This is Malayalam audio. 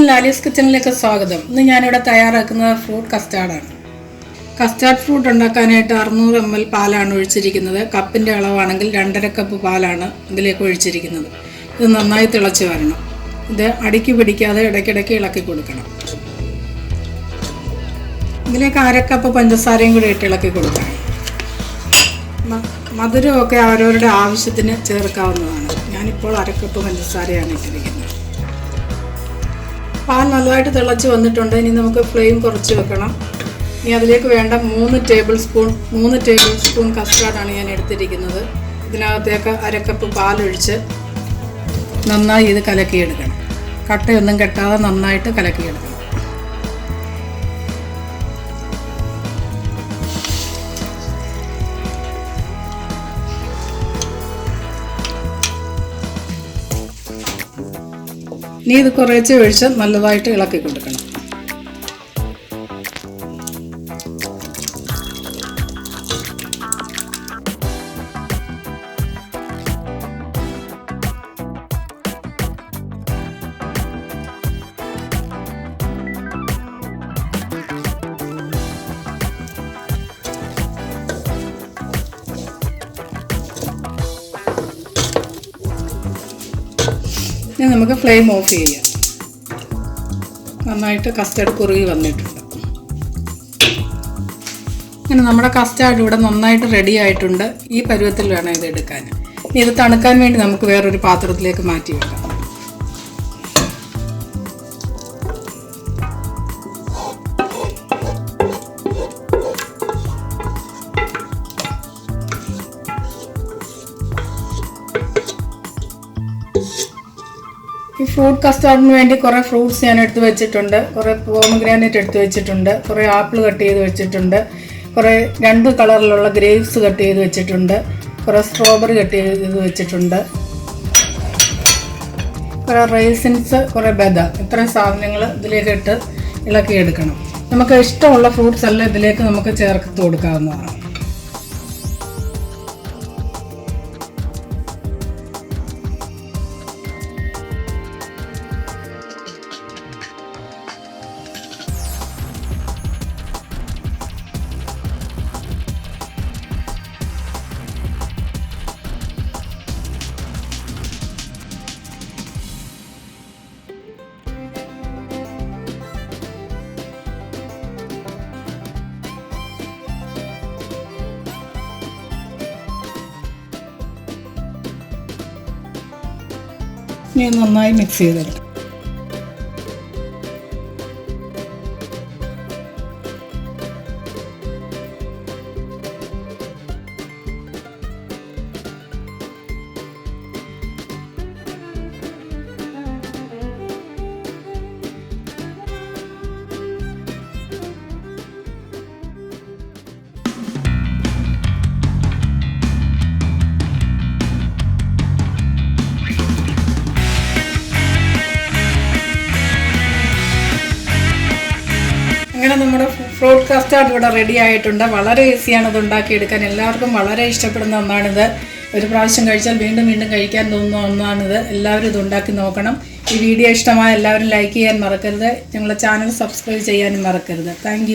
എല്ലാവർക്കും ലാലീസ് കിച്ചണിലേക്ക് സ്വാഗതം. ഇന്ന് ഞാനിവിടെ തയ്യാറാക്കുന്നത് ഫ്രൂട്ട് കസ്റ്റാർഡാണ്. കസ്റ്റാർഡ് ഫ്രൂട്ട് ഉണ്ടാക്കാനായിട്ട് 600 ml പാലാണ് ഒഴിച്ചിരിക്കുന്നത്. കപ്പിൻ്റെ അളവാണെങ്കിൽ 2.5 കപ്പ് പാലാണ് ഇതിലേക്ക് ഒഴിച്ചിരിക്കുന്നത്. ഇത് നന്നായി തിളച്ച് വരണം. ഇത് അടിക്ക് പിടിക്കാതെ ഇടയ്ക്കിടയ്ക്ക് ഇളക്കി കൊടുക്കണം. ഇതിലേക്ക് 1/2 കപ്പ് പഞ്ചസാരയും കൂടി ഇട്ട് ഇളക്കി കൊടുക്കണം. മധുരമൊക്കെ അവരവരുടെ ആവശ്യത്തിന് ചേർക്കാവുന്നതാണ്. ഞാനിപ്പോൾ 1/2 കപ്പ് പഞ്ചസാരയാണ് ഇട്ടിരിക്കുന്നത്. പാൽ നല്ലതായിട്ട് തിളച്ച് വന്നിട്ടുണ്ട്. ഇനി നമുക്ക് ഫ്ലെയിം കുറച്ച് വെക്കണം. ഇനി അതിലേക്ക് വേണ്ട 3 ടേബിൾ സ്പൂൺ കസ്റ്റാർഡാണ് ഞാൻ എടുത്തിരിക്കുന്നത്. ഇതിനകത്തേക്ക് 1/2 കപ്പ് പാലൊഴിച്ച് നന്നായി ഇത് കലക്കിയെടുക്കണം. കട്ടയൊന്നും കെട്ടാതെ നന്നായിട്ട് കലക്കിയെടുക്കണം. ഇനി ഇത് കുറേശ്ശെ ഒഴിച്ച് നല്ലതായിട്ട് ഇളക്കി കൊടുക്കണം. ഇനി നമുക്ക് ഫ്ലെയിം ഓഫ് ചെയ്യാം. നന്നായിട്ട് കസ്റ്റാർഡ് കുറുകി വന്നിട്ടുണ്ട്. അങ്ങനെ നമ്മുടെ കസ്റ്റാർഡ് ഇവിടെ നന്നായിട്ട് റെഡി ആയിട്ടുണ്ട്. ഈ പരുവത്തിൽ വേണം ഇത് എടുക്കാൻ. ഇനി ഇത് തണുക്കാൻ വേണ്ടി നമുക്ക് വേറൊരു പാത്രത്തിലേക്ക് മാറ്റി വെക്കാം. ഈ ഫ്രൂട്ട് കസ്റ്റാർഡിന് വേണ്ടി കുറേ ഫ്രൂട്ട്സ് ഞാൻ എടുത്ത് വെച്ചിട്ടുണ്ട്. കുറേ പോമഗ്രാനൈറ്റ് എടുത്ത് വെച്ചിട്ടുണ്ട്. കുറേ ആപ്പിൾ കട്ട് ചെയ്ത് വെച്ചിട്ടുണ്ട്. കുറേ 2 കളറിലുള്ള ഗ്രേപ്സ് കട്ട് ചെയ്ത് വെച്ചിട്ടുണ്ട്. കുറേ സ്ട്രോബെറി കട്ട് ചെയ്ത് വെച്ചിട്ടുണ്ട്. കുറേ റൈസിൻസ്, കുറേ ബദാം, ഇത്രയും സാധനങ്ങൾ ഇതിലേക്ക് ഇട്ട് ഇളക്കിയെടുക്കണം. നമുക്ക് ഇഷ്ടമുള്ള ഫ്രൂട്ട്സ് എല്ലാം ഇതിലേക്ക് നമുക്ക് ചേർത്ത് കൊടുക്കാവുന്നതാണ്. ഇനി നന്നായി മിക്സ് ചെയ്തെടുക്കാം. അങ്ങനെ നമ്മുടെ ഫ്രൂട്ട് കസ്റ്റാർഡ് ഇവിടെ റെഡി ആയിട്ടുണ്ട്. വളരെ ഈസിയാണ് ഇത് ഉണ്ടാക്കിയെടുക്കാൻ. എല്ലാവർക്കും വളരെ ഇഷ്ടപ്പെടുന്ന ഒന്നാണിത്. ഒരു പ്രാവശ്യം കഴിച്ചാൽ വീണ്ടും വീണ്ടും കഴിക്കാൻ തോന്നുന്ന ഒന്നാണിത്. എല്ലാവരും ഇത് ഉണ്ടാക്കി നോക്കണം. ഈ വീഡിയോ ഇഷ്ടമായ എല്ലാവരും ലൈക്ക് ചെയ്യാൻ മറക്കരുത്. ഞങ്ങളുടെ ചാനൽ സബ്സ്ക്രൈബ് ചെയ്യാനും മറക്കരുത്. താങ്ക്